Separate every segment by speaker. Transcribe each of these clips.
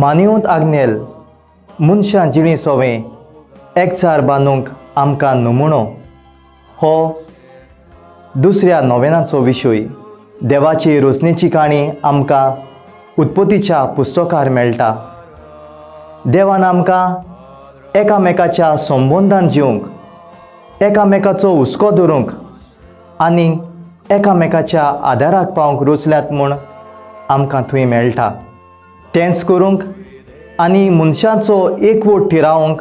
Speaker 1: मानिवंत आग्नेल मनशां जिणी सोवें एकचार बांदूंक आमकां नमुनो हो दुसऱ्या नोवेनाचो विशय। देवाची रोसणेची काणी आमकां उत्पत्तीच्या पुस्तकार मेळटा। देवान आमकां एकामेकाच्या संबंधान जिवंक, एकामेकाचो हुस्को धरूंक आनी एकामेकाच्या आदाराक पावंक रोचल्यात म्हूण आमकां थंय मेळटा। तेंच करूंक आनी मनशांचो एकवट थिरावंक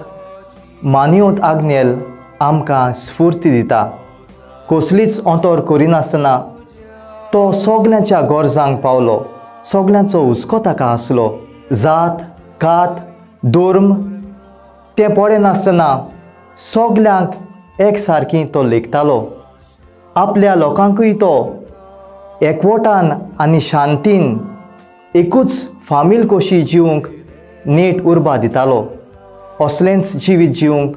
Speaker 1: मानिवंत आग्नेल आमकां स्फूर्ती दिता। कसलीच ऑतोर करिनासतना तो सगल्यांच्या गरजांक पावलो, सगल्यांचो हुस्को ताका आसलो। जात, कात, धर्म तें पडे नासतना सगल्यांक एकसारकी तो लेखतालो। आपल्या लोकांकूय तो एकवटान आनी शांतीन एकूच फामील कशी जिवंक नेट उर्बा दितालो। असलेंच जिवीत जिवंक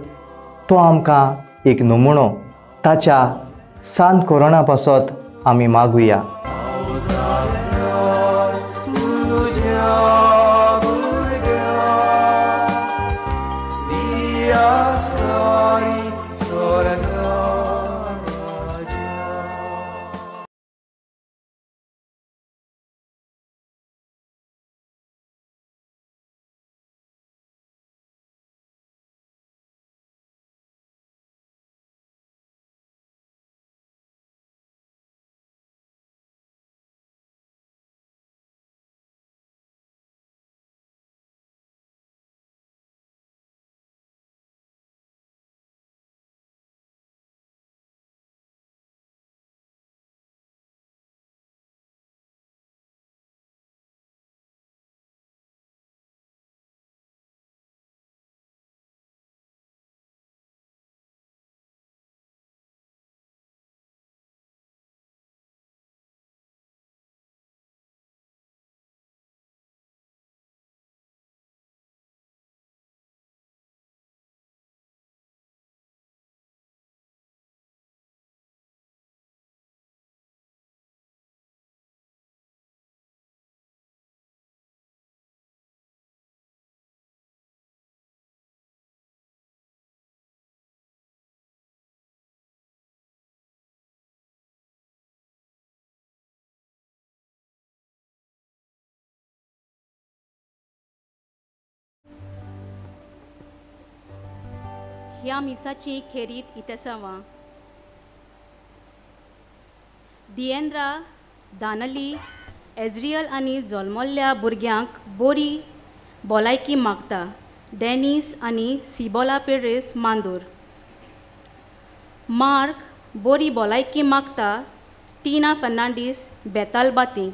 Speaker 1: तो आमकां एक नमुनो। ताच्या सांत कोरोना पासत आमी मागुया।
Speaker 2: ह्या मिसाची खेरीत इतसावां दियेंद्रा दानली एज्रियल आनी जल्मल्ल्या भुरग्यांक बरी भलायकी मागता। डेनिस आनी सिबोला पेरेस मांदूर। मार्क बरी भलायकी मागता। टीना फर्नांडीस बेताल बाती।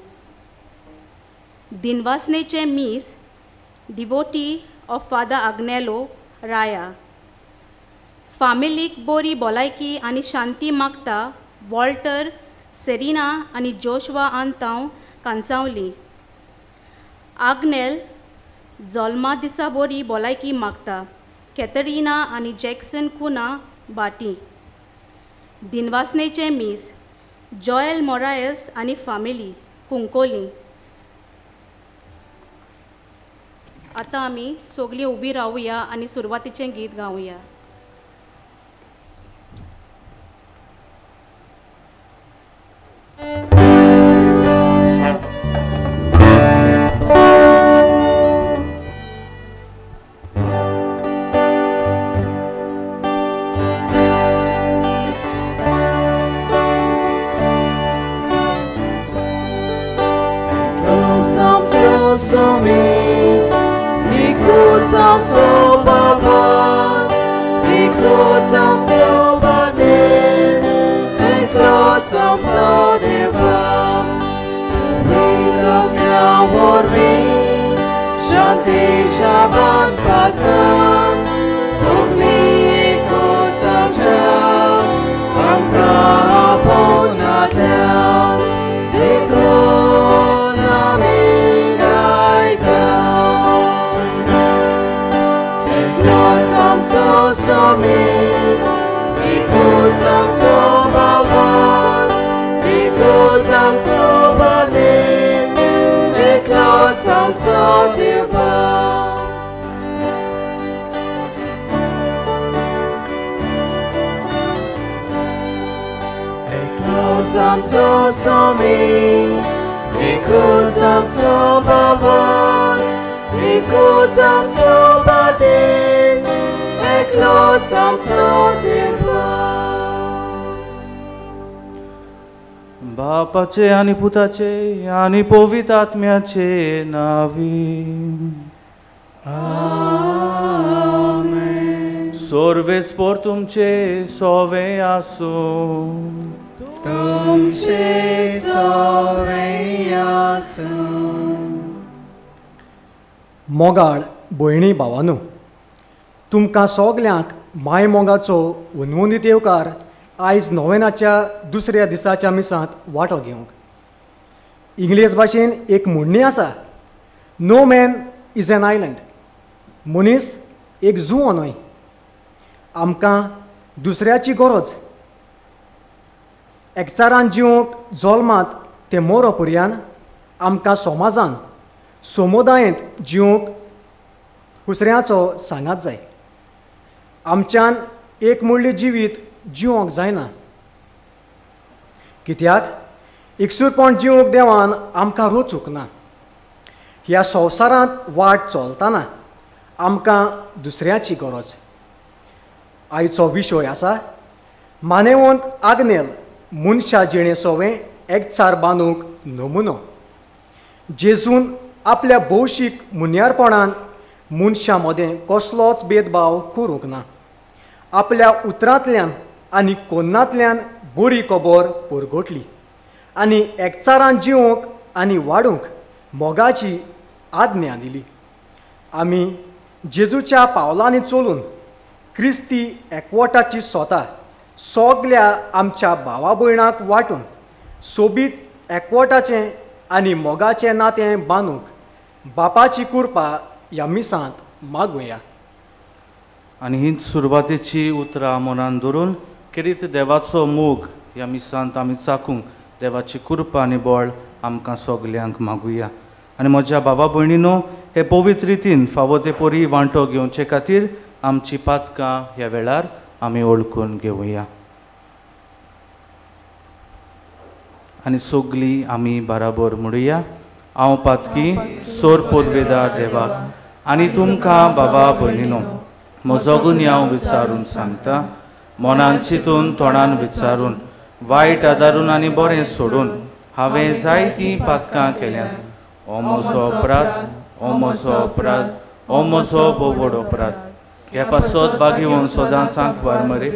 Speaker 2: दिनवासनेचे मीस डिवोटी ऑफ फादर आग्नेलो राया। फामिलीक बरी भलायकी आनी शांती मागता। वॉल्टर, सेरिना आनी जोशवा आंतांव कांसावली। आग्नेल जल्मा दिसा बरी भलायकी मागता। कॅथरिना आनी जॅक्सन कुना बाटी। दिनवासनेचे मीस जॉयल मोरायस आनी फामिली कुंकोली। आतां आमी सगळीं उबी रावुया आनी सुरवातीचें गीत गावुया।
Speaker 3: Some आमचो स्वामी, एकूच आमचो बाबा, एकूच आमचो बादेस, एकलोच आमचो देवा.
Speaker 4: बापाचे आणि पुताचे आणि पवित्र आत्म्याचे नावी.
Speaker 3: आमेन.
Speaker 4: सर्वेस्पर तुमचे सोवे आसू.
Speaker 3: तुमचे सोवे आसू.
Speaker 5: मोगाळ भयणी भावांनो, तुमकां सगल्यांक माय मोगाचो उनवंदीत येवकार आयज नोवेनाच्या दुसऱ्या दिसाच्या मिसांत वांटो घेवंक. इंग्लीश भाशेन एक म्हणणी आसा, no man is an island. मनीस एक जुंवो न्हय. आमकां दुसऱ्याची गरज. एकचारान जिवंक जल्मात ते मोरो पर्यान आमकां समाजान समुदायांत जिवंक दुसऱ्याचो सांगात जाय. आमच्यान एक म्हणली जिवीत जिवंक जायना. कित्याक एकसूरपण जिवंक देवान आमकां रोचूंक ना. ह्या संवसारांत वाट चलतना आमकां दुसऱ्याची गरज. आयचो विशय आसा मानेवंत आग्नेल मनशा जिणे सोवें एकचार बांदूंक नमुनो. जेजून आपल्या भौशीक मुन्यारपणान मनशां मदें कसलोच भेदभाव करूंक ना. आपल्या उतरांतल्यान आनी कोन्नांतल्यान बरी खबर परगटली आनी एकचारान जिवंक आनी वाडूंक मोगाची आज्ञा दिली. आमी जेजूच्या पावलांनी चलून क्रिस्ती एकवटाची स्वता सगल्या आमच्या भावा भयणांक वांटून सोबीत एकवटाचें आनी मोगाचें नातें बांदूंक बापाची कृपा ह्या मिसांत मागुया.
Speaker 4: आनी हीच सुरवातेची उतरां मनान धरून करीत देवाचो मोग ह्या मिसांत आमी चाकूंक देवाची कृपा आनी बळ आमकां सगल्यांक मागुया. आनी म्हज्या भावा भयणीनो, हे पवित्र रितीन फावो ते परी वांटो घेवचे खातीर आमची पातकां ह्या वेळार आमी ओळखून घेवया. आनी सगळीं आमी बराबर म्हणुया. हांव पातकी सोर पदवेदार देवाक आनी तुमकां बाबा भयणीनो, म्हजो गुन्य हांव विचारून सांगता. मनान चिंतून तोंडान विचारून वायट आदारून आनी बरें सोडून हांवें जायतीं पातकां केल्यात. हो म्हजो अपराध, हो म्हजो अपराध, हो म्हजो बोवड अपराध. ह्या पासत भाग घेवन सदांच सांकवार मरे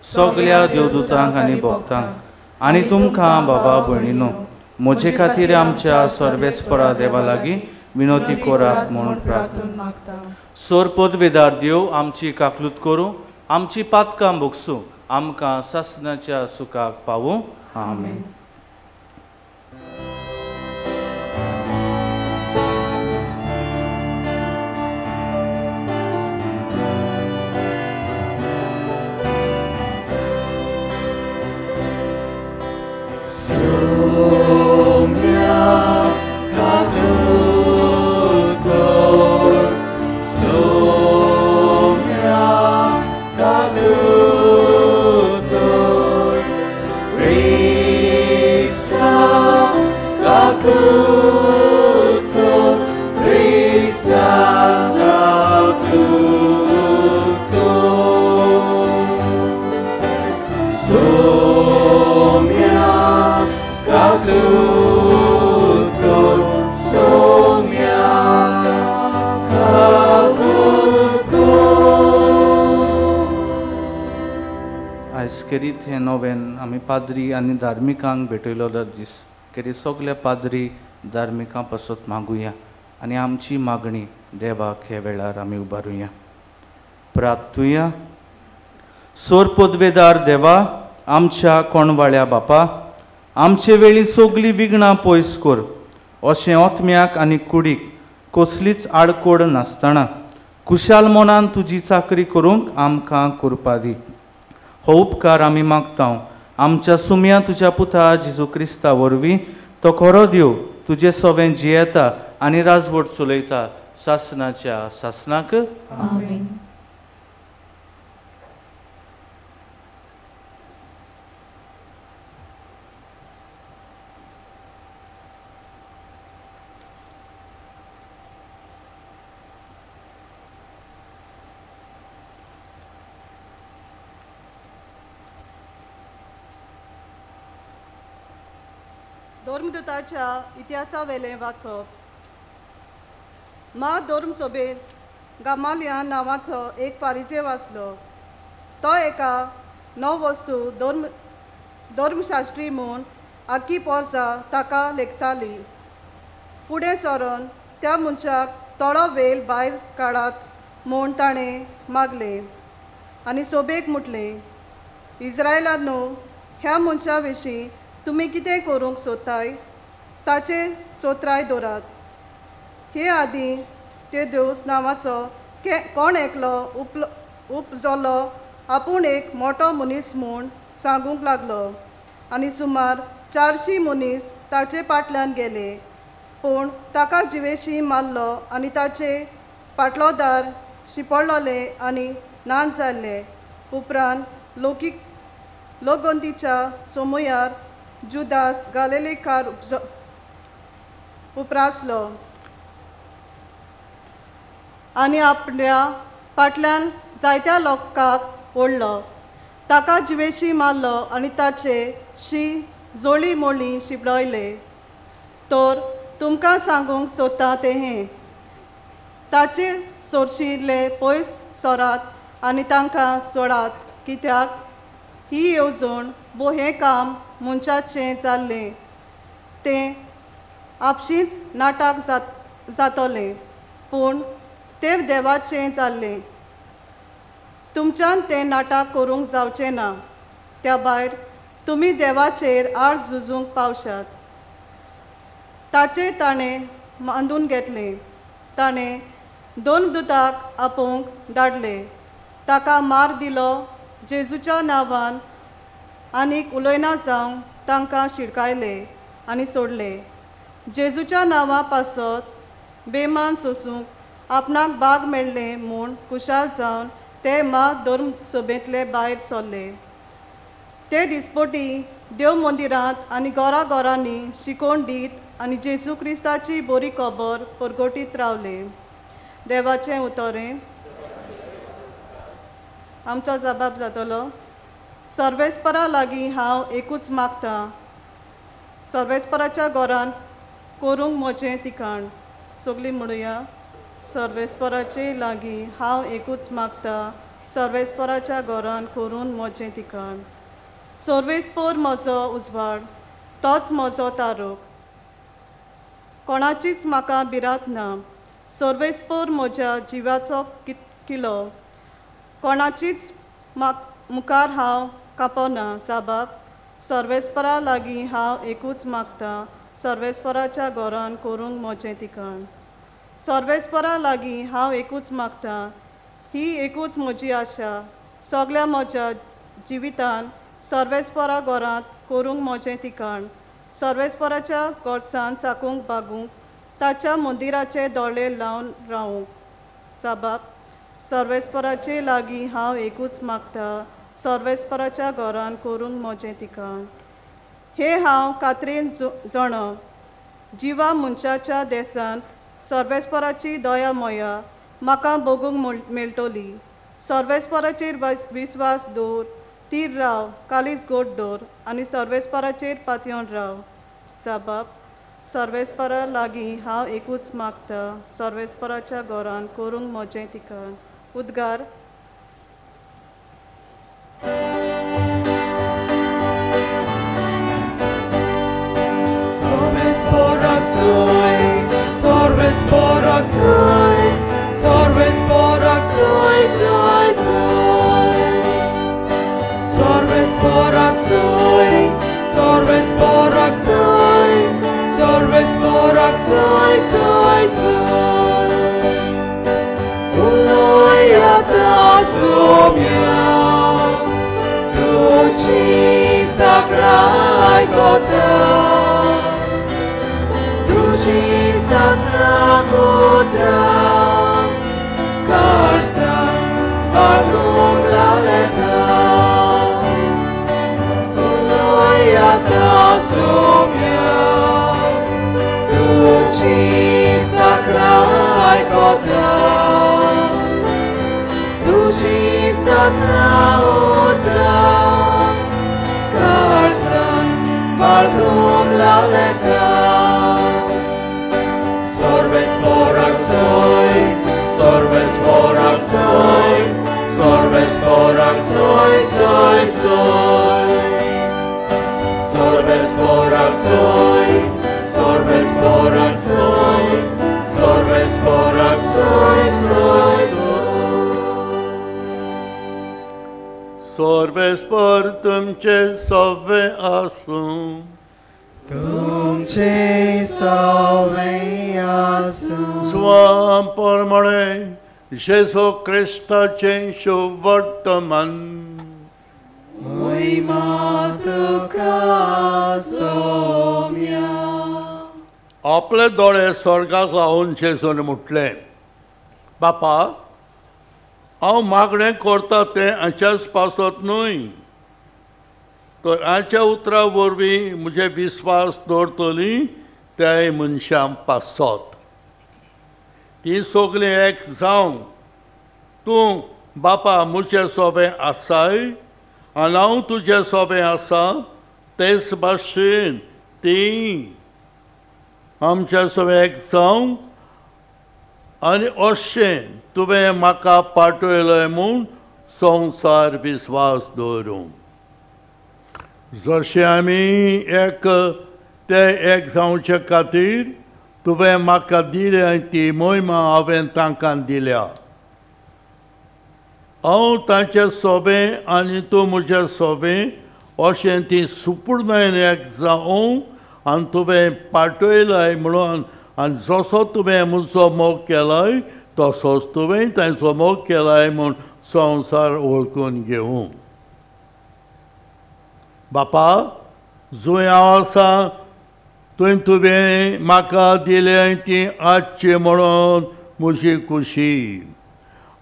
Speaker 4: सगल्या देवदूतांक आनी भक्तांक आनी तुमकां बाबा भयणीनो, म्हजे खातीर आमच्या सर्वेस्परा देवा लागीं विनोती करात म्हणून प्रार्थना. सोर पदवेदार देव आमची काकलूत करूं, आमची पातकां भोगसूं, आमकां सासणाच्या सुखाक पावूं. आमेन. करीत हे नोवेन आमी पाद्री आनी धार्मिकांक भेटयलो दीस. करीत सगल्या पाद्री धार्मिकां पासत मागुया आनी आमची मागणी देवाक हे वेळार आमी उबारुया. प्रार्थुया. सोर पदवेदार देवा, आमच्या कोणवाळ्या बापा, आमचे वेळी सगलीं विघ्नां पयस कर. अशें ओतम्याक आनी कुडीक कसलीच आडकोड नासतना कुशाल मनान तुजी चाकरी करूंक आमकां कृपा दी. हो उपकार आमी मागतां आमच्या सुम्या तुज्या पुता जेजू क्रिस्ता वरवीं. तो खरो देव तुजें सोवें जियेता आनी राजवट चलयता सासणाच्या सासणाक.
Speaker 6: आमेन. धर्मदुताच्या इतिहासा वेलें वाचप. मात धर्म सभेत गामालियान नांवाचो एक फारिजे वाचलो. तो एका नव वस्तू धर्मशास्त्री म्हूण आख्खी पोरसां ताका लेखताली. फुडें सरून त्या मनशाक थोडो वेळ भायर काडात म्हूण ताणें मागलें आनी सोबेक म्हटलें, इस्रायलांनो, ह्या मनशा विशीं तुमी कितें करूंक सोदताय ताचे चोत्राय दवरात. हे आदीं तेदोस नांवाचो कोण एकलो उपजलो आपूण एक मोठो मनीस म्हूण सांगूंक लागलो आनी सुमार 400 मनीस ताचे फाटल्यान गेले. पूण ताका जिवेशी मारलो आनी ताचे फाटलोदार शिपडलोले आनी नान जाल्ले. उपरांत लोकगंतीच्या सोमयार जुदास गालिलेकार उपरासलो आनी आपल्या फाटल्यान जायत्या लोकांक ओडलो. ताका जिवेशी मारलो आनी ताचे जोळी मोळी शिपडयले. तर तुमकां सांगूंक सोदता तें हें, ताचे सोरशिल्ले पयस सोरात आनी तांकां सोडात, कित्याक ही येवजण हें काम मनशाचें जाल्लें तें आपशींच नाटक जातोलें, पूण तें देवाचें जाल्लें. तुमच्यान तें नाटक करूंक जावचें ना. त्या भायर तुमी देवाचेर आड झुजूंक पावशात. ताचें ताणें बांदून घेतलें. ताणें 2 दुतांक आपोवंक धाडले. ताका मार दिलो जेजूच्या नांवान आनीक उलयना जावंक तांकां शिडकायले आनी सोडले. जेजूच्या नांवा पासत बेमान सोंसूंक आपणाक भाग मेळ्ळें म्हूण खुशाल जावन ते मात धर्म सभेंतले भायर सरले. ते दिसपटी देव मंदिरांत आनी घोरांनी शिकोवन दीत आनी जेजू क्रिस्ताची बरी खबर परगटीत रावले. देवाचें उतोरें. आमचो जबाब जातलो. सर्वेस्परा लागीं हांव एकूच मागतां, सर्वेस्पराच्या घरांत करूंक म्हजें तिकाण. सगलीं म्हणुया, सर्वेस्पराचे लागीं हांव एकूच मागतां, सर्वेस्पराच्या घरांत करून म्हजें तिकाण. सर्वेस्पर म्हजो उजवाड, तोच म्हजो तारूक, कोणाचीच म्हाका भिरांत ना. सर्वेस्पर म्हज्या जिवाचो किलो, कोणाचीच मुखार हांव कापना. साबाब, सर्वेस्परा लागीं हांव एकूच मागतां, सर्वेस्पराच्या घरांत करूंक म्हजें तिकाण. सर्वेस्परा लागीं हांव एकूच मागतां, ही एकूच म्हजी आशा, सगळ्या म्हज्या जिवितान सर्वेस्परा घरांत करूंक म्हजें तिकाण. सर्वेस्पराच्या गोडसाण चाकूंक बागूंक, ताच्या मंदिराचे दोळे लावन रावूंक. साबाब, सर्वेस्पराचे लागीं हांव एकूच मागतां, सर्वेस्पराच्या घरांत करूंक म्हजें तिकाण. हे हांव खात्रेन जाणा, जिवा मनशाच्या देसांत सर्वेस्पराची दया मोया म्हाका बगूंक मेळटली. सर्वेस्पराचेर विस्वास दवर, तीर राव, कालीज गोड दवर आनी सर्वेस्पराचेर पातयेवन राव. साबाब, सर्वेस्परा लागीं हांव एकूच मागतां, सर्वेस्पराच्या घरांत करूंक म्हजें तिकाण. उद्गार.
Speaker 3: Sorvesporak soy, sorvesporak soy, sorvesporak soy, soy, soy. Sorvesporak soy, sorvesporak soy, sorvesporak soy, soy, soy. Uloja ta somiał, dušica kraj kota. Dušica znakotra, karca bagula leta. Uloja ta somiał, dušica kraj kota. Dušica znakotra, karca bagula leta. Bagnum laleka Sorbes porak soy Sorbes porak soy Sorbes porak soy soy soy Sorbes porak soy Sorbes porak soy Sorbes porak soy soy soy
Speaker 7: Sorbes por तुमचे सवे आसूं
Speaker 3: तुमचे सवे आसूं
Speaker 7: स्वाम परमणे जेसो क्रिस्ताचे शुभ वर्तमान
Speaker 3: Moima तुका सोम्या
Speaker 7: आपले दोळे स्वर्गाक लावून जेसून म्हटलें बापा हांव मागणें करता तें हाच्याच पासत न्हय तर हाच्या उतरा वरवीं म्हजे विस्वास दवरतलीं त्या मनशां पासत ती सगळीं एक जावन तूं बापा म्हजें सोबें आसाय आनी हांव तुजें सोबें आसा तेच भाशेन तीं आमच्या सोबें एक जावन आनी अशें तुवें म्हाका पाठयलें म्हूण संवसार विस्वास दवरूं जशें आमी ते एक जावचे खातीर तुवें म्हाका दिलें आनी ती मोहिमा हांवें तांकां दिल्या हांव तांचें सोबें आनी तूं म्हजें सोबें अशें ती सुपूर्णायेन एक जावं आनी तुवें पाठयलाय म्हणून आनी जसो तुवें म्हजो मोग केलाय तसोच तुवें तांचो मोग केलाय म्हूण संवसार वळखून घेवं बापा जंय हांव आसा थंय तुवें म्हाका दिलें ती आजची म्हणून म्हजी खुशी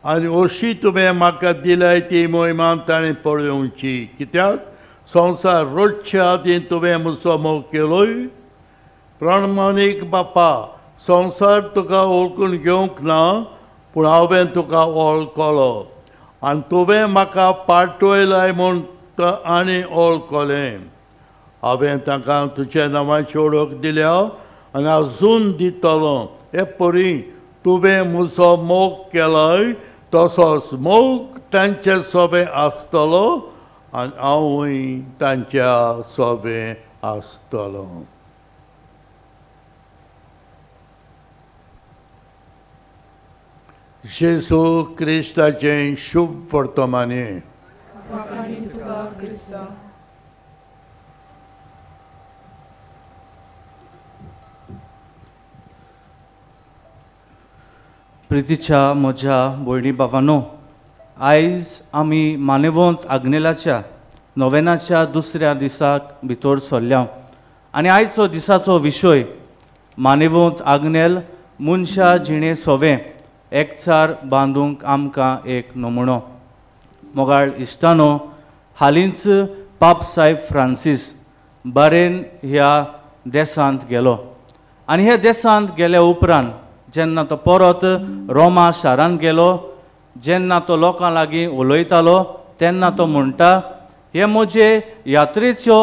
Speaker 7: आनी अशी तुवें म्हाका दिल्या ती मोहिमा ताणें पळोवची कित्याक संवसार रडच्या आदीं तुवें म्हजो मोग केलोय प्राणमानीक बापा संवसार तुका वळखून घेवंक ना पूण हांवें तुका वळखलो आनी तुवें म्हाका पाठयलाय म्हूण आनी वळखलें हांवें तांकां तुज्या नांवाची ओळख दिल्या आनी आजून दितलो हे परी तुवें म्हजो मोग केलोय तसोच मोग तांचे सोबें आसतलो आनी हांवूय तांच्या सोबें आसतलो जेसू क्रिस्ताचें शुभ वर्तमाने
Speaker 4: प्रितीच्या म्हज्या भयणी बाबांनो आयज आमी मानेवंत आग्नेलाच्या नोवेनाच्या दुसऱ्या दिसाक भितर सरल्या आनी आयचो दिसाचो विशय मानेवंत आग्नेल मनशा जिणे सोबें एकचार बांदूंक आमकां एक नमुनो मोगाळ इश्टानो हालींच पाप साहेब फ्रांसीस बारेन ह्या देसांत गेलो आनी ह्या देसांत गेल्या उपरांत जेन्ना तो परत रोमा शारांत गेलो जेन्ना तो लोकां लागीं उलयतालो तेन्ना तो म्हणटा हे म्हजे यात्रेच्यो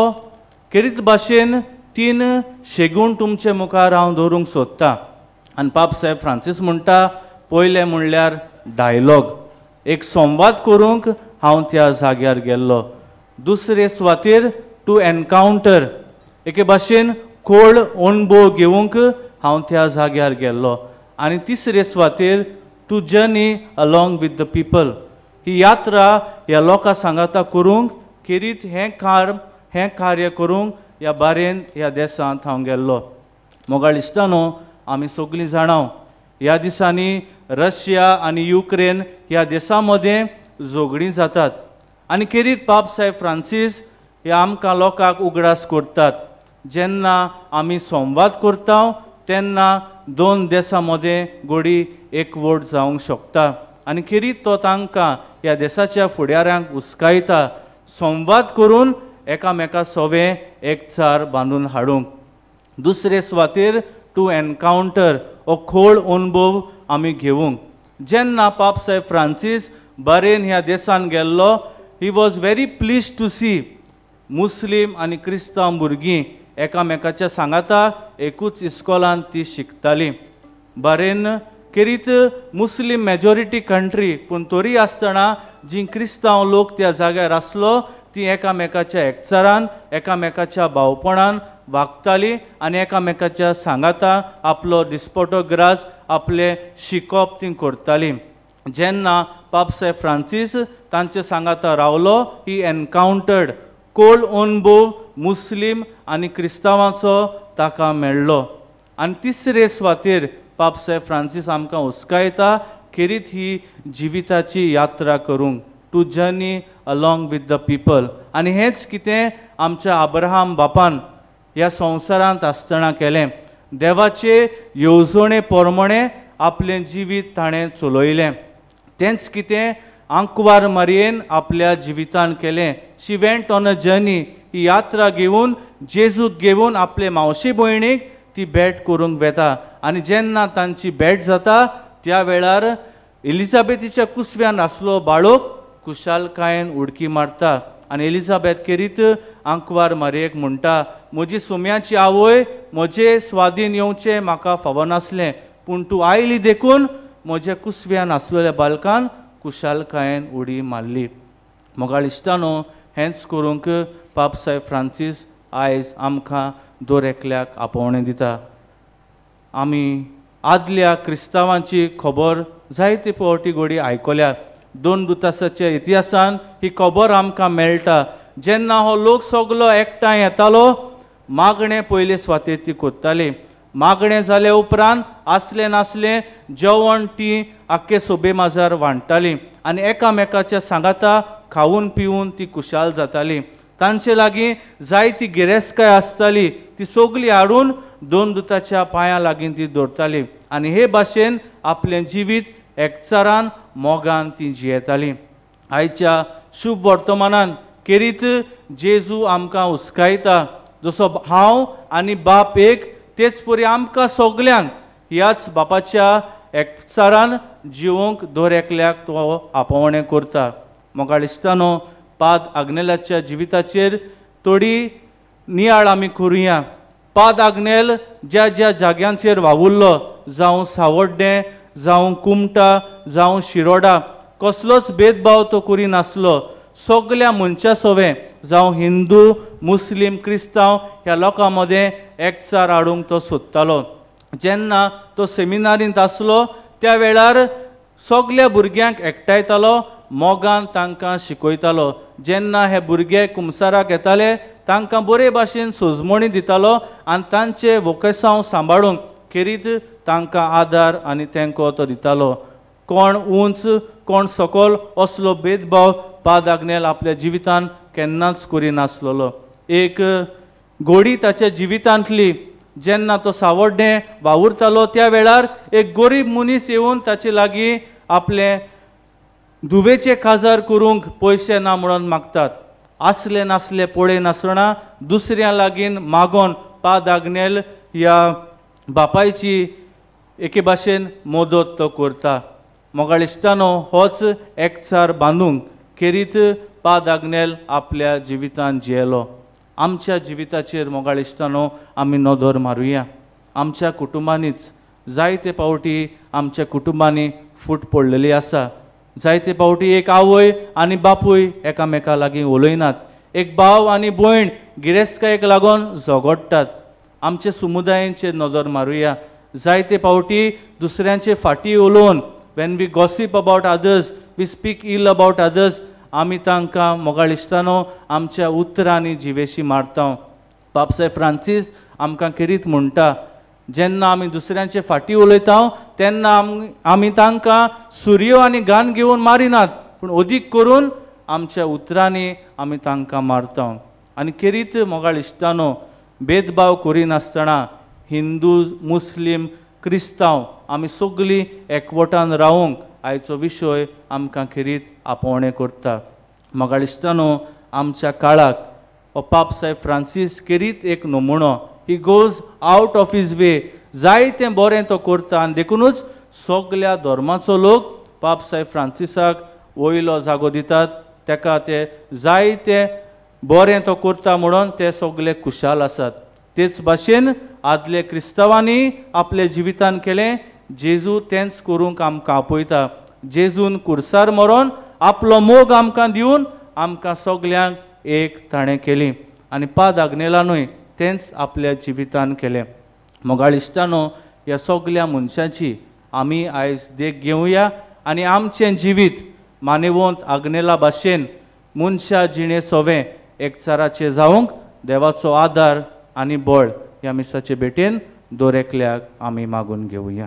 Speaker 4: केरीत भाशेन 3 शेगूण तुमचे मुखार हांव दवरूंक सोदतां आनी पाप साहेब फ्रांसीस म्हणटा पयलें म्हणल्यार डायलॉग एक संवाद करूंक हांव त्या जाग्यार गेल्लो दुसरे सुवातेर टू एनकावंटर एके भाशेन खोल अणभव घेवंक हांव त्या जाग्यार गेल्लो आनी तिसरे सुवातेर to journey along with the people ही यात्रा ह्या लोकां सांगाता करूंक खेरीत हें कार्य करूंक ह्या बारेन ह्या देसांत हांव गेल्लो मोगाळ इश्टानो आमी सगळीं जाणां ह्या दिसांनी रशिया आनी युक्रेन ह्या देशां मदें झगडीं जातात आनी खेरीत पाप साहेब फ्रांसीस हे आमकां लोकांक उगडास करतात जेन्ना आमी संवाद करता तेन्ना 2 देशां मदें घडी एकवट जावंक शकता आनी खेरीत तो तांकां ह्या देशाच्या फुडाऱ्यांक हुस्कायता संवाद करून एकामेका सोबें एकचार बांदून हाडूंक दुसरे सुवातेर टू एनकावंटर हो खोल अनुभव आमी घेवंक जेन्ना पाप साहेब फ्रांसीस बारेन ह्या देशांत गेल्लो he was very please to see Muslim आनी क्रिस्तांव भुरगीं एकामेकाच्या सांगाता एकूच इस्कॉलांत ती शिकतालीं. बरेन केरीत मुस्लीम मेजॉरिटी कंट्री पूण तरी आसतना जी क्रिस्तांव लोक त्या जाग्यार आसलो ती एकामेकाच्या एकचारान एकामेकाच्या भावपणान वागताली आनी एकामेकाच्या सांगाता आपलो दिसपटो ग्रास आपले शिकप ती करताली. जेन्ना पापसाहेब फ्रांसीस तांचे सांगाता रावलो ही एनकावंटर्ड कोल्ड अनुभव मुस्लीम आनी क्रिस्तांवांचो ताका मेळ्ळो. आनी तिसरे सुवातेर पापसाहेब फ्रांसीस आमकां हुस्कायता खेरीत ही जिविताची यात्रा करूंक to journey along with the people. आनी हेंच कितें आमच्या अब्राहम बापान ह्या संवसारांत आसतना केलें. देवाचे येवजणे पोरमणे आपलें जिवीत ताणें चलयलें. तेंच कितें आंकवार मारयेन आपल्या जिवितान केलें. शी वेंट ऑन अ जर्नी ही यात्रा घेवन जेजूक घेवन आपले मावशे भयणीक ती भेट करूंक वेता. आनी जेन्ना तांची भेट जाता त्या वेळार एलिझाबेथीच्या कुसव्यान आसलो बाळोक कुशालकायेन उडकी मारता. आनी एलिझाबेथ केरीत आंकवार मारयेक म्हणटा म्हजी सुम्याची आवय म्हजे स्वाधीन येवचें म्हाका फावो नासलें पूण तूं आयली देखून म्हज्या कुसव्यान आसलेल्या बालकान कुशालकायेन उडी मारली. मोगाळ इश्टानो हेंच करूंक पापसाहेब फ्रांसीस आयज आमकां दर एकल्याक आपोवणें दिता. आमी आदल्या क्रिस्तांवांची खबर जायते फावटी घडी आयकल्या. 2 दुतासाच्या इतिहासान ही खबर आमकां मेळटा. जेन्ना हो लोक सगलो एकठांय येतालो मागणें पयले सुवातेर ती कोत्ताली. मागणें जाले उपरांत आसलें नासलें जेवण ती आख्खे सोबे माजार वांट्टाली आनी एकामेकाच्या सांगाता खावून पिवून ती कुशाल जाताली. तांचे लागीं जायती गिरेस्तकाय आसताली ती सगळी हाडून 2 दुताच्या पांयां लागीं ती दवरताली आनी हे भाशेन आपलें जिवीत एकचारान मोगान ती जियेताली. आयच्या शुभ वर्तमानान केरीत जेजू आमकां हुस्कायता जसो हांव आनी बाप एक तेच परी आमकां सगल्यांक ह्याच बापाच्या एकचारान जिवंक दर एकल्याक तो आपोवणें करता. मोगाळ इश्टानो पाद आग्नेलाच्या जिविताचेर थोडी नियाळ आमी करुया. पाद आग्नेल ज्या ज्या जाग्यांचेर वावुरलो जावं सावड्डें जावं कुमटा जावं शिरोडा कसलोच भेदभाव तो करिनासलो. सगल्या मनशा सोवे जावं हिंदू मुस्लीम क्रिस्तांव ह्या लोकां मदें एकचार हाडूंक तो सोदतालो. जेन्ना तो सेमिनारींत आसलो त्या वेळार सगल्या भुरग्यांक एकठायतालो मोगान तांकां शिकयतालो. जेन्ना हे भुरगे कुमसाराक येताले तांकां बरे भाशेन सोजमणी दितालो आनी तांचे वोकेसांव सांबाळूंक खेरीत तांकां आदार आनी तेंको तो दितालो. कोण उंच कोण सकल असलो भेदभाव पाद आग्नेल आपल्या जिवितान केन्नाच करिनासलेलो. एक घोडी ताच्या जिवितांतली जेन्ना तो सावड्डें वावुरतालो त्या वेळार एक गरीब मनीस येवन ताचे लागीं आपले दुवेचे काजार करूंक पयशे ना म्हणून मागतात. आसले नासले पळय नासतना दुसऱ्या लागीं मागोन पाद आग्नेल ह्या बापायची एके भाशेन मदत तो करता. मोगाळ इश्टानो होच एकचार बांदूंक खेरीत पाद आग्नेल आपल्या जिवितान जियेलो. आमच्या जिविताचेर मोगाळ इश्टानो आमी नदर मारुया. आमच्या कुटुंबांनीच जायते फावटी आमच्या कुटुंबांनी फूट पडलेली आसा. जायते फावटी एक आवय आनी बापूय एकामेका लागीं उलयनात. एक भाव आनी भयण गिरेस्तकायेक लागून झगडटात. आमच्या समुदायांचेर नजर मारुया. जायते फावटी दुसऱ्यांचे फाटी उलोवन when we gossip about others we speak ill about others आमी तांकां मोगाळ इश्टानो आमच्या उतरांनी जिवेशी मारता. पापसाहेब फ्रांसीस आमकां खेरीत म्हणटा जेन्ना आमी दुसऱ्यांचे फाटी उलयता तेन्ना आमी तांकां सुरयो आनी गान घेवन मारिनात पूण अदीक करून आमच्या उतरांनी आमी तांकां मारता. आनी खेरीत मोगाळ इश्टानो भेदभाव करिनासतना हिंदू मुस्लीम क्रिस्तांव आमी सगळीं एकवटान रावूंक आयचो विशय आमकां खेरीत आपोवणें करता. मोगाळ इश्टानो आमच्या काळाक हो पापसाहेब फ्रांसीस खेरीत एक नमुनो. He goes out of his way. जायतें बरें तो करता आनी देखूनच सगल्या धर्माचो लोक पापसाहेब फ्रांसिसाक वयलो जागो दितात. ताका ते जायते बरें तो करता म्हणून ते सगळे खुशाल आसात. तेच भाशेन आदले क्रिस्तांवांनी आपले जिवितान केलें. जेजू तेंच करूंक आमकां आपयता. जेजून कुर्सार मरोन आपलो मोग आमकां दिवन आमकां सगल्यांक एक ताणें केली. आनी पाद आग्नेलानूय तेंच आपल्या जिवितान केलें. मोगाळ इश्टानो, ह्या सगल्या मनशांची आमी आयज देख घेवया आनी आमचें जिवीत मानेवंत आग्नेला भाशेन मनशा जिणे सोवें एकचाराचें जावंक देवाचो आदार आनी बळ ह्या मिसाचे भेटेन दोरेकल्याक आमी मागून घेवया.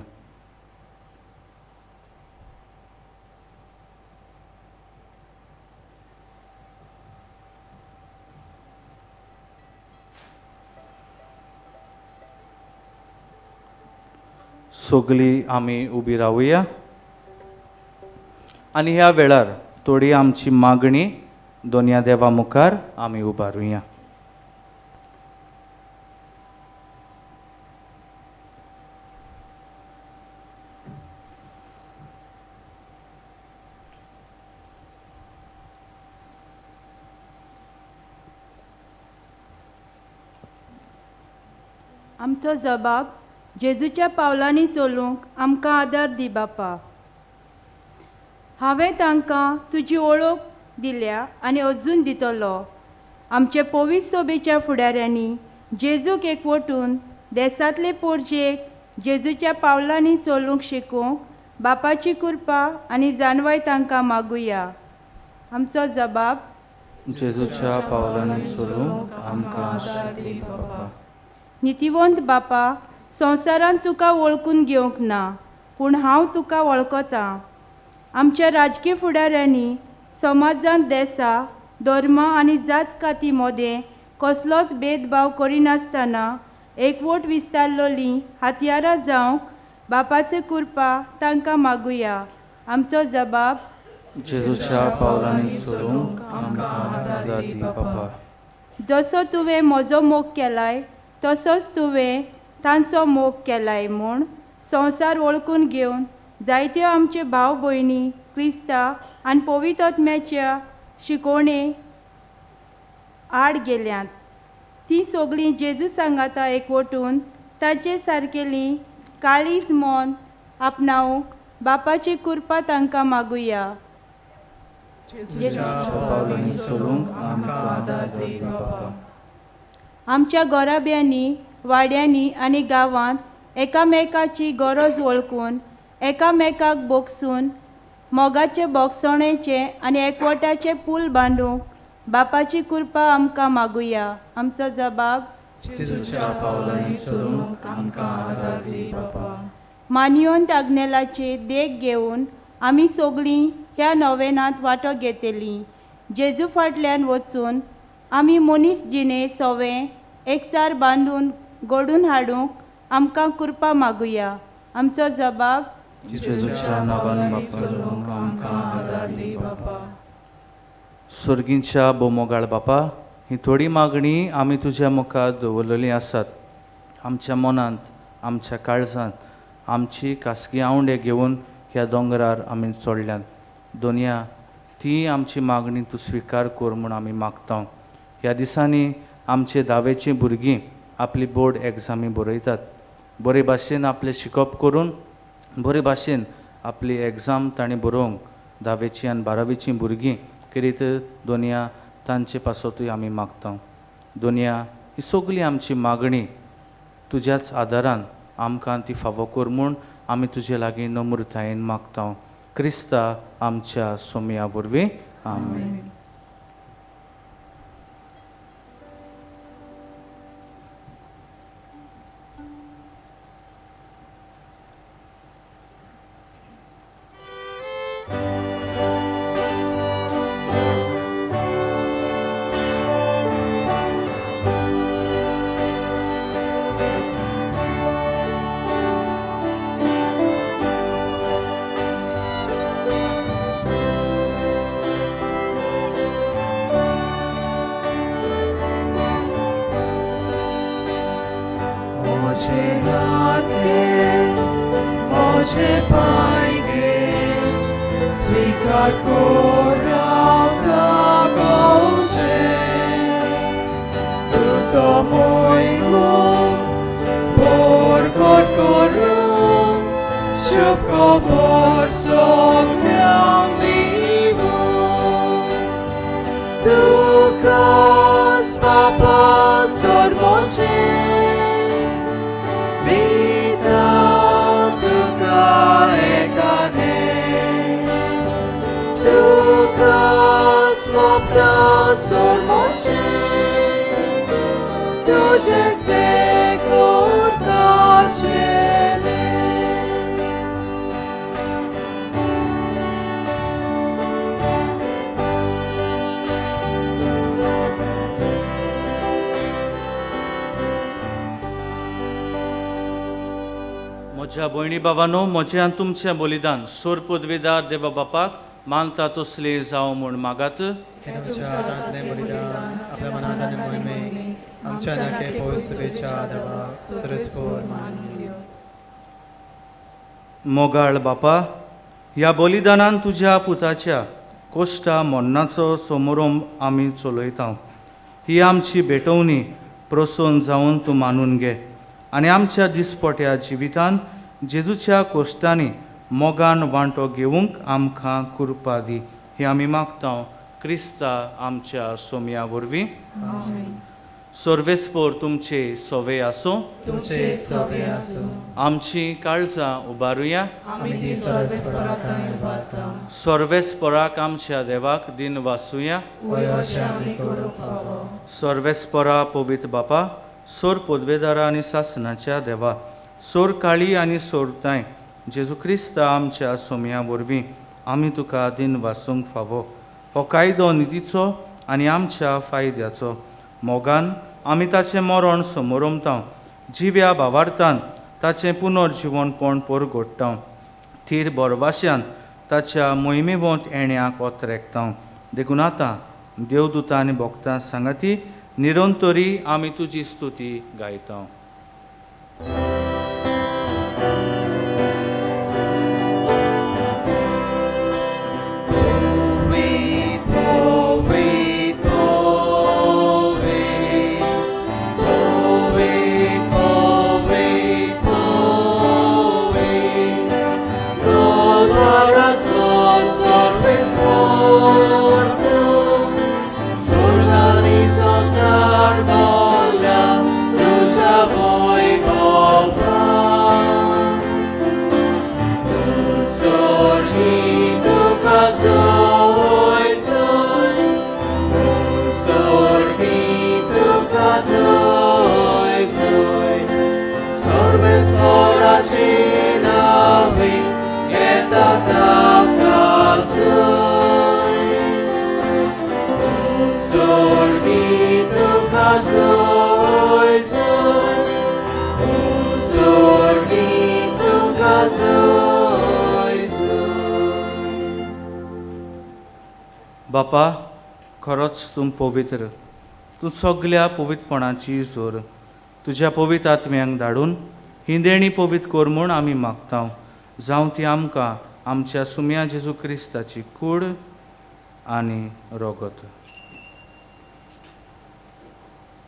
Speaker 4: सगळीं आमी उबी रावया आनी ह्या वेळार थोडी आमची मागणी दोनया देवा मुखार आमी उबारुया.
Speaker 8: आमचो जबाब जेजूच्या पावलांनी चलूंक आमकां आदार दी बापा. हांवें तांकां तुजी ओळख दिल्या आनी अजून दितलो. आमचे पवित्र सोबेच्या फुडाऱ्यांनी जेजूक एकवटून देसांतले पोरजेक जेजूच्या पावलांनी चलूंक शिकोवंक बापाची कृपा आनी जाणवाय तांकां मागुया. आमचो जबाब
Speaker 4: जेजूच्या पावलांनी चलूंक आमकां आदार दी बापा.
Speaker 8: नितिवंत बापा, संवसारांत तुका वळखून घेवंक ना, पूण हांव तुका वळखतां. आमच्या राजकीय फुडाऱ्यांनी समाजांत देसा, धर्म आनी जात काती मोदें कसलोच भेदभाव करिनासतना एकवट विस्तारलोलीं हातयारां जावंक बापाची कृपा तांकां मागुया. आमचो जबाब
Speaker 4: जेजूच्या पावलांनी चलूंक आमकां आदार दी बापा.
Speaker 8: जसो तुवें म्हजो मोग केलाय तसोच तुवें तांचो मोग केलाय म्हूण संवसार वळखून घेवन जायत्यो आमचे भाव भयणी क्रिस्तांव आनी पवित्र आत्म्याच्या शिकोवणे आड गेल्यांत. तीं सगळीं जेजू सांगाता एकवटून ताचे सारकेलीं काळीज मन आपणावंक बापाची कृपा तांकां मागुया. आमच्या गोराब्यांनी वाड्यांनी आनी गांवांत एकामेकाची गरज वळखून एकामेकाक बोगसून मोगाचे बोगसणेचे आनी एकवटाचे पूल बांदूंक बापाची कृपा आमकां मागुया. आमचो जबाब मानियोंत आग्नेलाचे देख घेवन आमी सगळीं ह्या नोवेनांत वांटो घेतलीं. जेजू फाटल्यान वचून आमी मनीस जिणे सोवें एकचार बांदून घडून हाडूंक आमकां कृपा मागुया. आमचो जबाब
Speaker 4: सर्गींच्या बोमोगाळ बापा, ही थोडी मागणी आमी तुज्या मुखार दवरलेली आसात. आमच्या मनांत, आमच्या काळजांत आमची खासगी आवंडे घेवन ह्या दोंगरार आमी चडल्यात. दोनया ती आमची मागणी तूं स्विकार कर म्हूण आमी मागता. ह्या दिसांनी आमचे धावेची भुरगीं आपली बोर्ड एग्जामी बरयतात. बरे भाशेन आपलें शिकप करून बरे भाशेन आपली एग्जाम ताणीं बरोवंक धावेची आनी बारावेचीं भुरगीं करीत दोनया तांचे पासतूय आमी मागता. दोनया ही सगळी आमची मागणी तुज्याच आदारान आमकां ती फावो कर म्हूण आमी तुजे लागीं नम्रतायेन मागता. क्रिस्ता आमच्या सोमया वरवीं. आमेन.
Speaker 3: Mój korun Syukobor sokyang limu Tukas Bapa sormoce Vita tuka ekane Tukas Bapa sormoce Tuce secur cașele
Speaker 4: म्हज्या भयणी भावांनो म्हजें आनी तुमचें बलिदान सोर पदवेदार देवा बापाक मानता तसले जावं म्हूण मागात
Speaker 9: हे तुमच्या हातांतलें बलिदान आपल्या मनांत आनी मोहिमेक आमच्या नाके पवित्रेच्या देवा सरस्पोर मानून
Speaker 4: मोगाळ बापा ह्या बलिदानान तुज्या पुताच्या कोश्टा मोन्नाचो समारंभ आमी चलयता ही आमची भेटवणी प्रसन्न जावन तूं मानून घे आनी आमच्या दिसपट्या जिवितान जेजूच्या कोश्टांनी मोगान वांटो घेवंक आमकां कृपा दी ही आमी मागता क्रिस्ता आमच्या सोम्या वरवीं सर्वेस्पोर तुमचे सवे आसूं
Speaker 3: तुमचे सवे आसूं
Speaker 4: आमची काळजां उबारुया
Speaker 3: आमी ती सर्वेस्पराकाय उबारता
Speaker 4: सर्वेस्पराक आमच्या देवाक दिन वासुया
Speaker 3: वय अशें आमी करूंक फावो
Speaker 4: सर्वेस्परा पवित्र बापा सोर पदवेदारा आनी सासणाच्या देवा सोर काळी आनी सोरताय जेजू क्रिस्ता आमच्या सोम्या वरवीं आमी तुका दिन वासूंक फावो हो कायदो नितीचो आनी आमच्या फायद्याचो मोगान आमी ताचें मरण समोरमता जिव्या भावार्थान ताचें पुनर्जिवनपण परगोडटा थीर बरवाश्यान ताच्या मोहिमेवंत येण्याक ओतरेकता देखून आतां देवदूतां आनी भक्तां सांगाती निरंतरी आमी तुजी स्तुती गायता बापा खरोच तूं पवित्र तूं सगळ्या पवित्रपणाची जोर तुज्या पवित्र आत्म्यांक धाडून ही देणी पवित्र कर म्हूण आमी मागता जावं ती आमकां आमच्या सुम्या जेजू क्रिस्ताची कूड आनी रोगत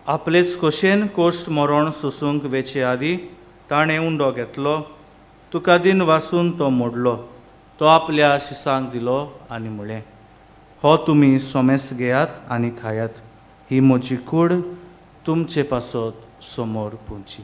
Speaker 4: आपलेच खोशेन कोश्ट मरण सोसूंक वेचे आदी ताणें उंडो घेतलो तुका दिन वासून तो मोडलो तो आपल्या शिसांक दिलो आनी म्हळें हो तुमी सोमेस घेयात आनी खायात ही म्हजी कूड तुमचे पासत समोर पुंची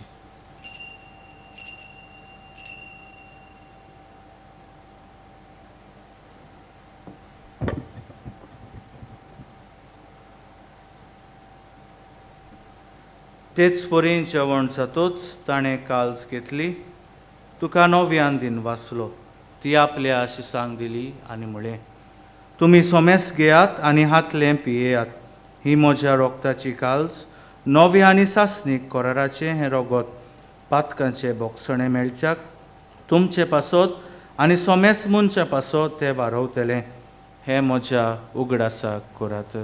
Speaker 4: तेच परी जेवण जातोच ताणें काल्ज घेतली तुका नव्यान दिन वाचलो ती आपल्या शिसांक दिली आनी म्हळें तुमी सोमेस घेयात आनी हातलें पियेयात ही म्हज्या रोगताची काल्ज नवे आनी सासणीक कराराचें हें रोगत पातकांचे बोगसणे मेळच्याक तुमचे पासत आनी सोमेस मनच्या पासत तें वारवतलें हें म्हज्या उगडासाक करात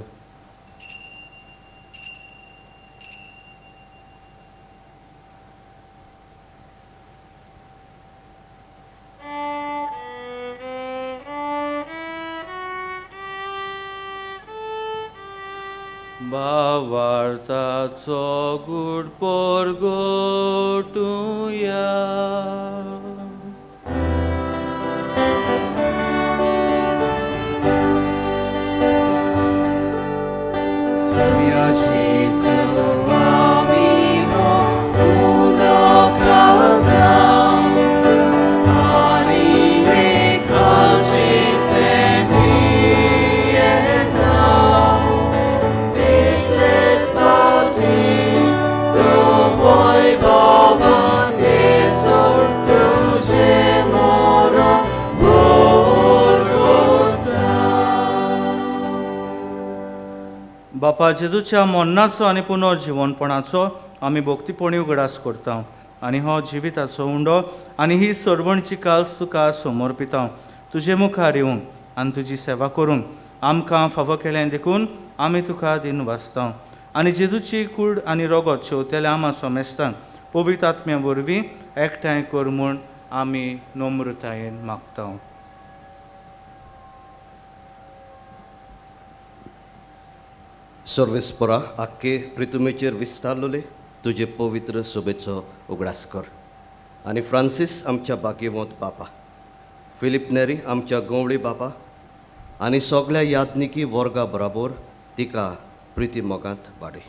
Speaker 4: भावार्थाचो गूढ परगटुया. बापा जेजूच्या मरणाचो आनी पुनर्जीवनपणाचो आमी भोक्तीपणी उगडास करता आनी हो जिविताचो उंडो आनी ही सोडवणची काल्स तुका समर्पिता. तुजे मुखार येवंक आनी तुजी सेवा करूंक आमकां फावो केलें देखून आमी तुका दिन वाचता आनी जेजूची कूड आनी रगत शेवतेल्या आमा सोमेस्तांक पवित्र आत्म्या वरवीं एकठांय कर म्हूण आमी नम्रतायेन मागता.
Speaker 10: सर्वेस्परा आख्खे पृथ्वीचेर विस्तारलोले तुजे पवित्र सोबेचो उगडास कर आनी फ्रांसीस आमच्या बागेवंत बापा, फिलिप नेरी आमच्या गवळी बापा आनी सगळ्या यात्निकी वर्गा बराबर तिका प्रिती मोगांत वाडय.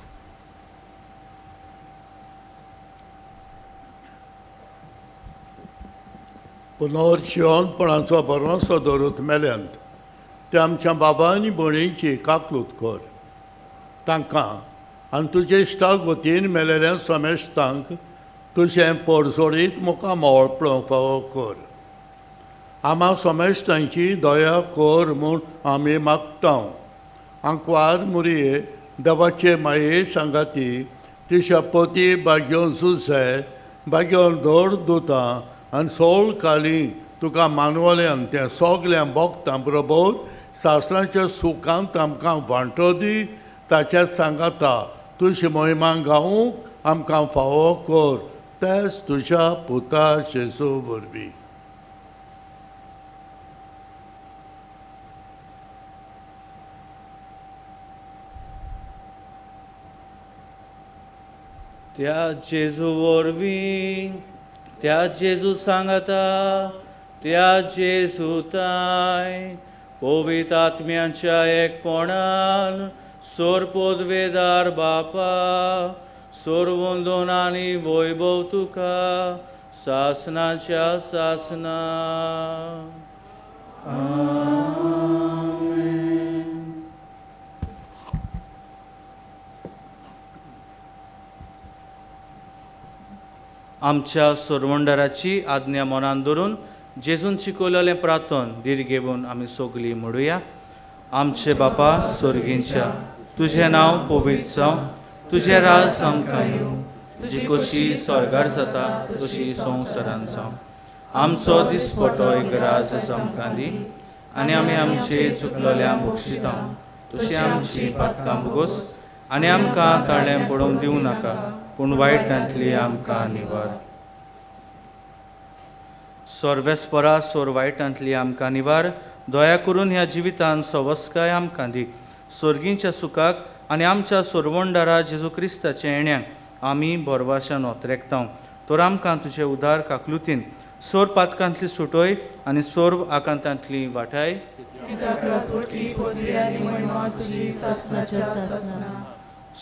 Speaker 7: पुनर्जीवनपणाचो बरोसो दवरूत मेल्यांत ते आमच्या बाबा आनी भणेची काकलूत कर. तांकां आनी तुजे इश्टाक वतीन मेलेल्या समेस्तांक तुजें परजोडीत मुखार मोळपळोवंक फावो कर. आमा समेस्तांची दया कर म्हूण आमी मागता. आंकवार मुरये देवाचे माये सांगाती तिच्या पती बाग्योन झुजे बाग्योन दोर दुतां आनी सोळ काली तुका मानवल्यान त्या सगल्या भोगतां बरोबर सासणाच्या सुखांत आमकां वांटो दी. ताच्या सांगाता तुजी मोहिमा गावूंक आमकां फावो कर. तेच तुज्या पुता जेजू वरवीं.
Speaker 4: त्या जेजू वरवीं त्या जेजू सांगाता त्या जेजूताय पवित्र आत्म्याच्या एकपणान सोर पोदवेदार बापा सोरवंदोन आनी वैभव तुका सासनाच्या सासना. आमच्या सोरवंडाराची आज्ञा मनान धरून जेजून शिकवलेलें प्रार्थन दीर घेवन आमी सगळीं म्हणुया. आमचे बापा स्वर्गींच्या तुझें नांव पवित्र जावं, तुजें राज आमकां येवं, तुजी कशी स्वर्गार जाता तशी संवसारांत जावं. आमचो दिसपटो एक राज आमकां दी आनी आमी आमचे चुकलोल्यांक बक्षिता. तशी आमची पातकां भोगोस आनी आमकां ताळ्यां पडोवंक दिवं नाका पूण वायटांतली आमकां निवार. सर्वेस्परा सोर वायटांतली आमकां निवार. दया करून ह्या जिवितांत सवस्काय आमकां दी. स्वर्गींच्या सुखाक आनी आमच्या सोरवंडारा जेजू क्रिस्ताच्या येण्याक आमी बरवाशान ओतरेकता. तर आमकां तुजे उदार काकलुतीन सोर पातकांतली सुटोय आनी सोर आकांतांतली वाटाय.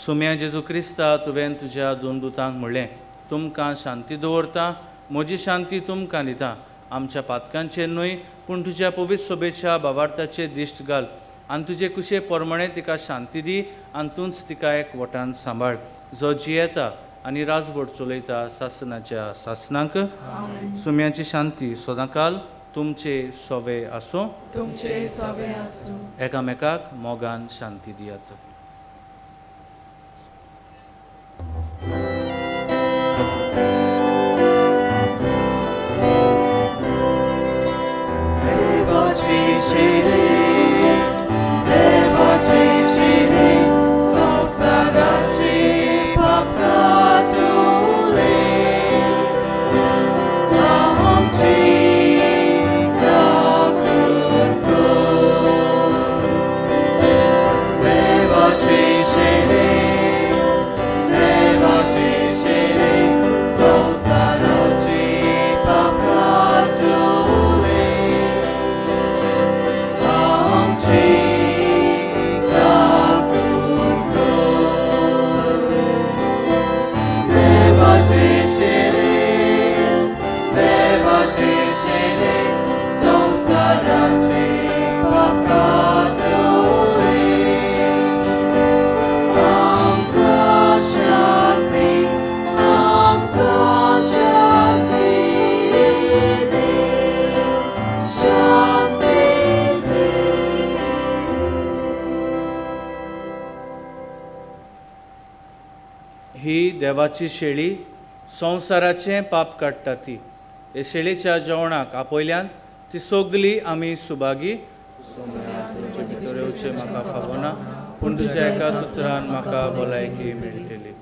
Speaker 4: सुम्या जेजू क्रिस्ता तुवें तुज्या दोन दुतांक म्हणलें तुमकां शांती दवरता, म्हजी शांती तुमकां दिता. आमच्या पातकांचेर न्हय पूण तुज्या पवित्र सोबेच्या भावार्थाचेर दिश्ट घाल आनी तुजे कुशे प्रमाणे तिका शांती दी आनी तूंच तिका एक वटान सांबाळ जो जियेता आनी राजवट चलयता सासनाच्या सासनांक. सुम्याची शांती सदांकाल तुमचे सोवे आसूं. एकामेकाक मोगान शांती दियात. ही देवाची शेळी संवसाराचें पाप काडटा ती. हे शेळीच्या जेवणाक आपयल्यान ती सगली आमी सुभागी. तुजे भितर येवचें म्हाका फावना, पूण तुज्या एकाच उतरान म्हाका भलायकी मेळटली.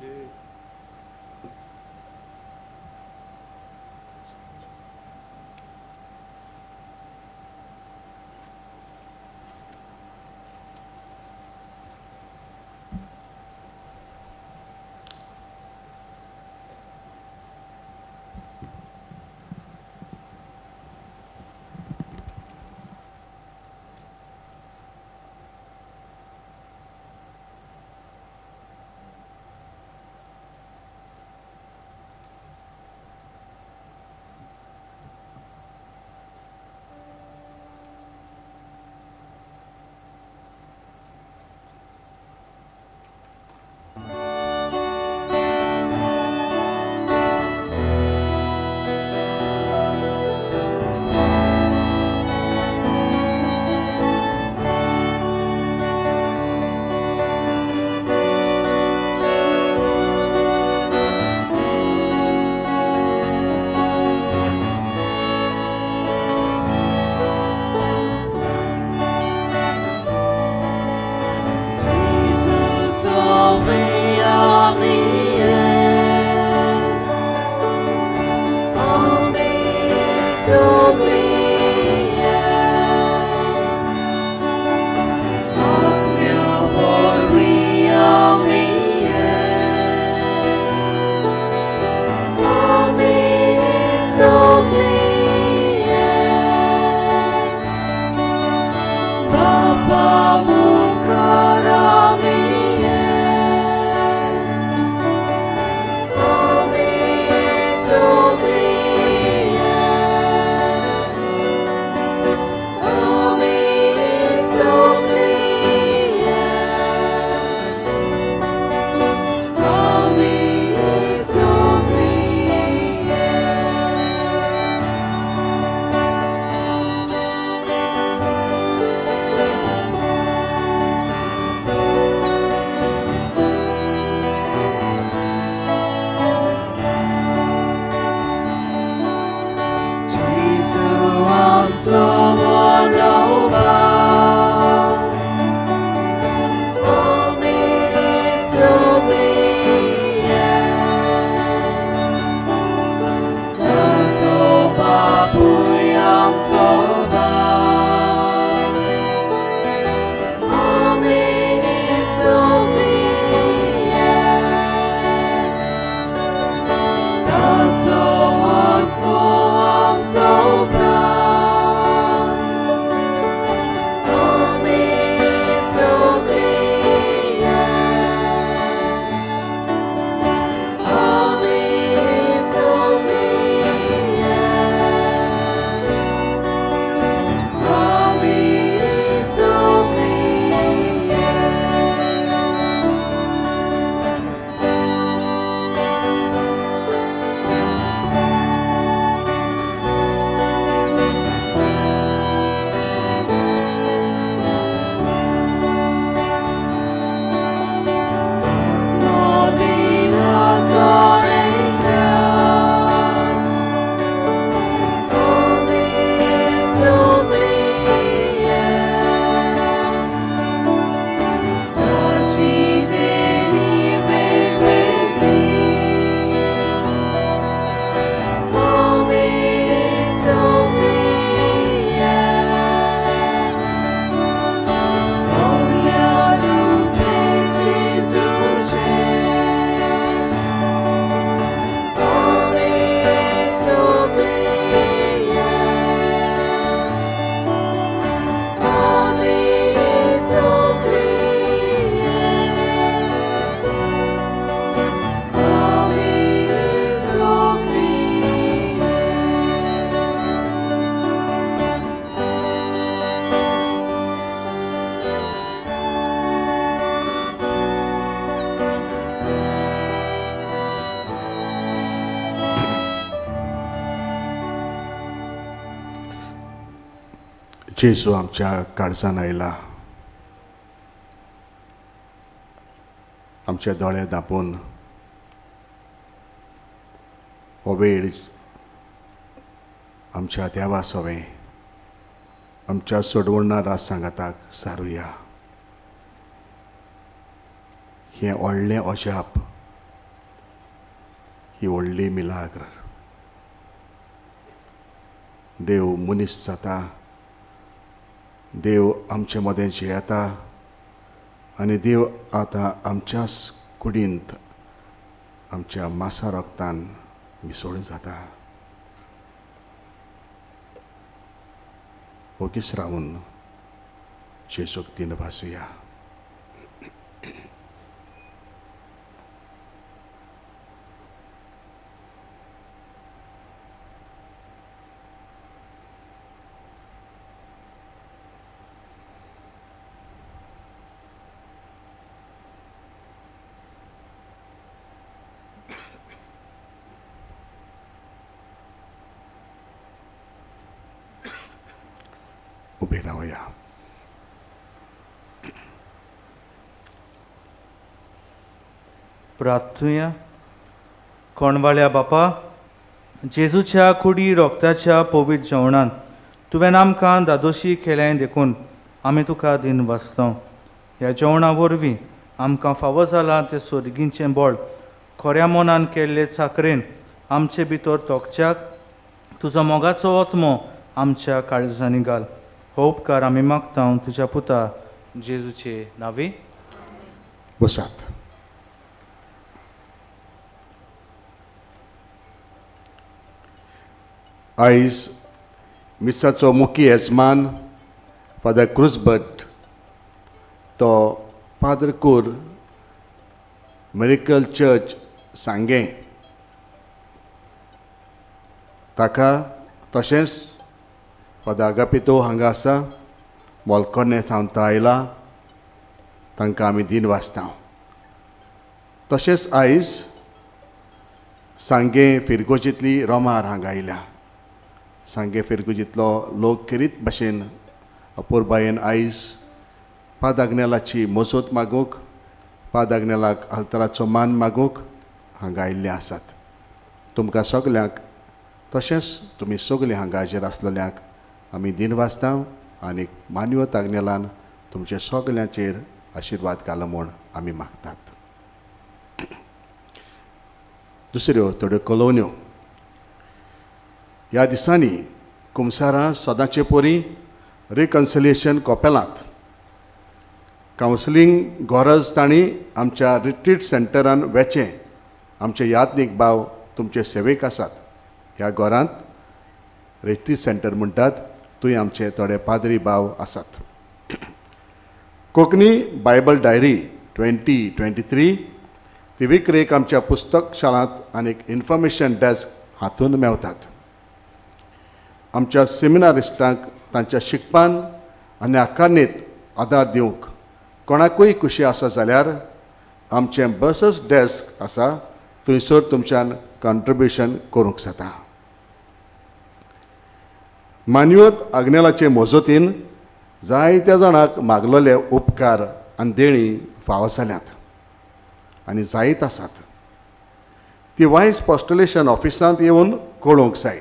Speaker 11: जेजू आमच्या काळजान आयला, आमचे दोळे धांपून हो वेळ आमच्या देवा सोवे आमच्या सोडवणारा सांगाताक सारुया. हें व्हडलें अजाप, ही व्हडली मिलाग्र. देव मनीस जाता, देव आमचे मदें जियेता आनी देव आतां आमच्याच कुडींत आमच्या मासा रक्तान मिसळ जाता. ओगीच रावून जेजूक दिन भासूया. उबे रावया.
Speaker 4: प्रार्थुया. कोणवाळ्या बापा, जेजूच्या कुडी रोगताच्या पवित्र जेवणान तुवें आमकां दादोशी केलें देखून आमी तुका दिन वाचता. ह्या जेवणा वरवीं आमकां फावो जाला तें सोर्गींचें बळ खऱ्या मनान केल्ले चाकरेन आमचे भितर तोखच्याक तुजो मोगाचो ओतमो आमच्या काळजांनी घाल. हो उपकार आमी मागता तुज्या पुता जेजूचे नांवे.
Speaker 11: बसात. आयज मिसाचो मुख्य येजमान फादर क्रुजबर्ट तो फादर कोर मेरिकल चर्च सांगे ताका तशेंच फादर आगापितो हांगा आसा मोलकोन्ने थांवता आयला तांकां आमी दिन वाचता. तशेंच आयज सांगे फिरगोजींतली रोमार हांगा आयल्या. सांगे फिरगोजींतलो लोक खेरीत भाशेन अपुरबायेन आयज पाद आग्नेलाची मजत मागूंक पाद आग्नेलाक आल्तराचो मान मागूंक हांगा आयिल्ले आसात. तुमकां सगल्यांक तशेंच तुमी सगळे हांगा हाजीर आसलेल्यांक आमी दिन वाचता आनी मानवत आग्नेलान तुमचे सगल्यांचेर आशिर्वाद घालो म्हूण आमी मागतात. दुसऱ्यो थोड्यो कॉलोन्यो. ह्या दिसांनी कुमसारा सदांचे परी रिकन्सिलिएशन कॉपेलांत कावन्सिलींग गरज तांणी आमच्या रिट्रीट सेंटरान वेचें. आमचे यादनीक भाव तुमचे सेवेक आसात. ह्या घरांत रिट्रीट सेंटर म्हणटात थंय आमचे थोडे पाद्री भाव आसात. कोंकणी बायबल डायरी 2023 ती विक्रेक आमच्या पुस्तक शाळांत आनी इन्फॉर्मेशन डेस्क हातूंत मेवतात. आमच्या सेमिनारिस्टांक तांच्या शिकपान आनी आकारणीत आदार दिवंक कोणाकूय खुशी आसा जाल्यार आमचें बसस डेस्क आसा थंयसर तुमच्यान कॉन्ट्रिब्युशन करूंक जाता. मानवत आग्नेलाचे मजतीन जायत्या जाणांक मागलोले उपकार आनी देणी फावो जाल्यात आनी जायत आसात. ती वायस पोस्टलेशन ऑफिसांत येवन कळोवंक जाय.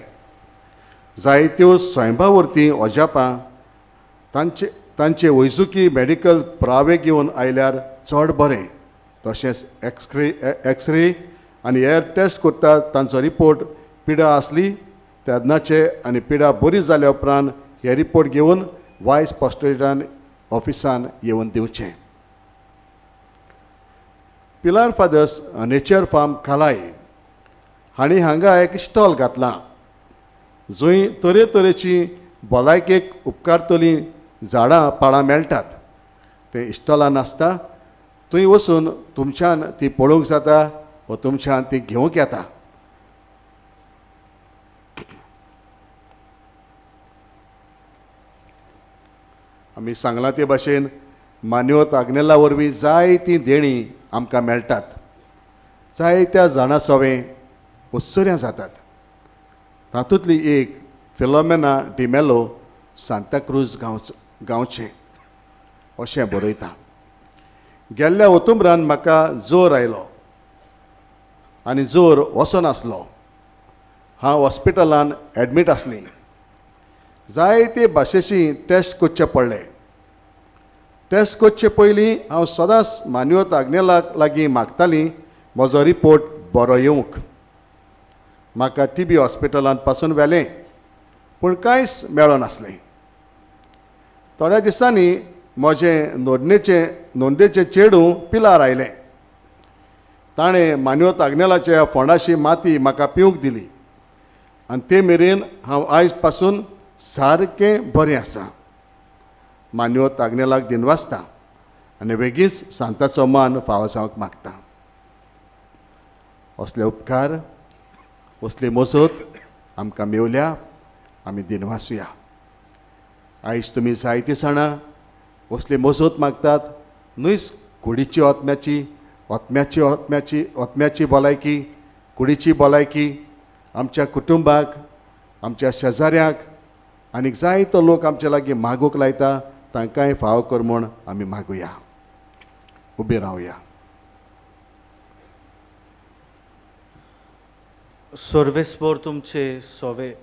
Speaker 11: जायत्यो स्वयंभावृत्ती अजापां तांचे वैजकी मेडिकल पुरावे घेवन आयल्यार चड बरें. तशेंच एक्सरे आनी एअर टेस्ट करतात तांचो रिपोर्ट पिडा आसली तेन्नाचे आनी पिडा बरी जाल्या उपरांत हे रिपोर्ट घेवन वायस पोस्टलेशन ऑफिसान येवन दिवचें. पिलार फादर्स नेचर फार्म खालाय हांणी हांगा एक स्टॉल घातला जंय तरेतरेची भलायकेक उपकारतली झाडां पाळां मेळटात. ते स्टॉलान आसता. थंय वचून तुमच्यान ती पळोवंक जाता वा तुमच्यान ती घेवंक येता. आमी सांगलां ते भाशेन मानवत आग्नेला वरवीं जायतीं देणी आमकां मेळटात. जायत्या जाणां सवें उत्सुऱ्यां जातात. तातूंतली एक फिलोमेना डिमेलो सांताक्रूज गांवचें अशें बरयता. गेल्ल्या ऑक्टोबरान म्हाका जोर आयलो आनी जोर वचनासलो. हांव हॉस्पिटलान एडमीट आसलीं जायते भाशेची टेस्ट करचे पडले. टेस्ट करचे पयलीं हांव सदांच मानवत आग्नेलाक लागीं मागतालीं म्हजो रिपोर्ट बरो येवंक. म्हाका TB हॉस्पिटलांत पासून व्हेलें पूण कांयच मेळो नासलें. थोड्या दिसांनी म्हजें नोंदेचें चेडूं पिलार आयलें. ताणें मानवत आग्नेलाच्या फोंडाची माती म्हाका पिवंक दिली आनी ते मेरेन हांव आयज पासून सारकें बरें आसा. मानवत आग्नेलाक दिनवासता आनी बेगीच सांताचो मान फावो जावंक मागता. असले उपकार असली मजत आमकां मेवल्या आमी दिनवासुया. आयज तुमी जायती जाणां असली मजत मागतात. न्हयच कुडीची ओतम्याची भलायकी, कुडीची भलायकी, आमच्या कुटुंबाक, आमच्या शेजाऱ्याक आनीक जायतो लोक आमचे लागीं मागूंक लायता. तांकांय फावो कर म्हूण आमी मागुया. उबे रावया.
Speaker 4: सर्वेस्पर तुमचे सोवे.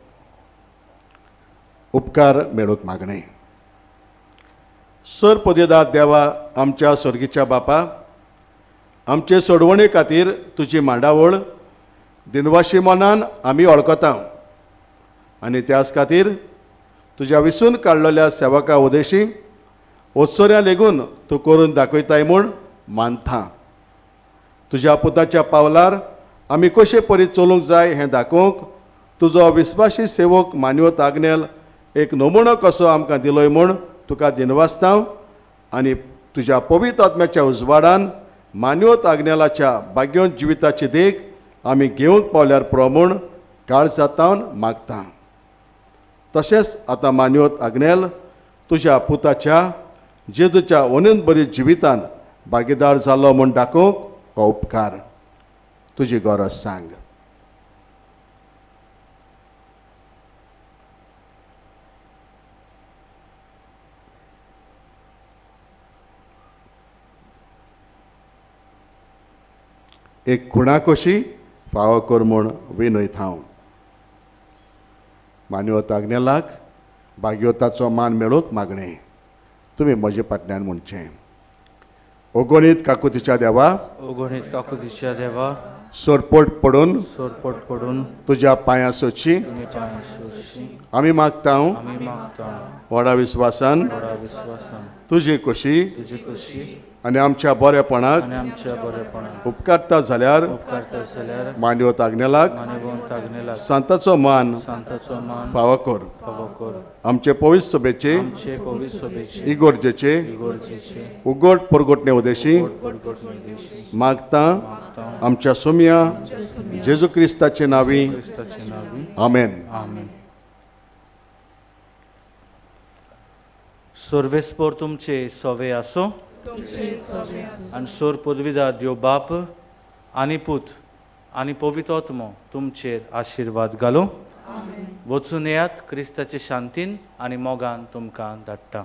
Speaker 11: उपकार मेळूंक मागणें. सर पोदेदार देवा आमच्या सर्गीच्या बापा, आमचे सोडवणे खातीर तुजी मांडावळ दिनवाशी मनान आमी वळखता आनी त्याच खातीर तुज्या विसून काडलेल्या सेवका उदेशी ओत्सोऱ्या लेगून तूं करून दाखयताय म्हूण मानता. तुज्या पुताच्या पावलार आमी कशे परी चलूंक जाय हें दाखोवंक तुजो विस्वासी सेवक मानवत आग्नेल एक नमुनो कसो आमकां दिलोय म्हूण तुका दिनवासतां आनी तुज्या पवित्र आत्म्याच्या उजवाडान मानवत आग्नेलाच्या भाग्योन जिविताची देख आमी घेवंक पावल्यार पुरो म्हूण काळजातावन मागता. तशेंच आतां मानवत आग्नेल तुज्या पुताच्या जेजूच्या अनंत बरी जिवितान भागीदार जालो म्हूण दाखोवंक हो उपकार. तुजी गरज सांग. एक खुणा कशी फावो कर म्हूण विनयत हांव. मानवत आग्नेलाक भाग्योताचो मान मेळूंक मागणें. तुमी म्हजे फाटल्यान म्हणचें. ओगोणीत काकुतीच्या देवा,
Speaker 4: ओगोणीत काकुतीच्या देवा,
Speaker 11: सोरपोट
Speaker 4: पडून
Speaker 11: तुज्या पांयां सोदची आमी मागता. व्हडा विस्वासान तुजी खोशी आनी आमच्या बरेपणाक उपकारता जाल्यार मानवत आग्नेलाक सांताचो मान फावो कर. आमचे पवित्र सभेचे इगोर्जेचे उगोड परगोटणे उदेशी मागता आमच्या सोम्या जेजू क्रिस्ताचे नावी. आमेन.
Speaker 4: सर्वेस्पर तुमचे सोवे आसो आनी सोर पदवीदार देव बाप आनी पूत आनी पवित्र आत्मो तुमचेर आशिर्वाद घालो. वचून येयात क्रिस्ताचे शांतीन आनी मोगान तुमकां धाडटा.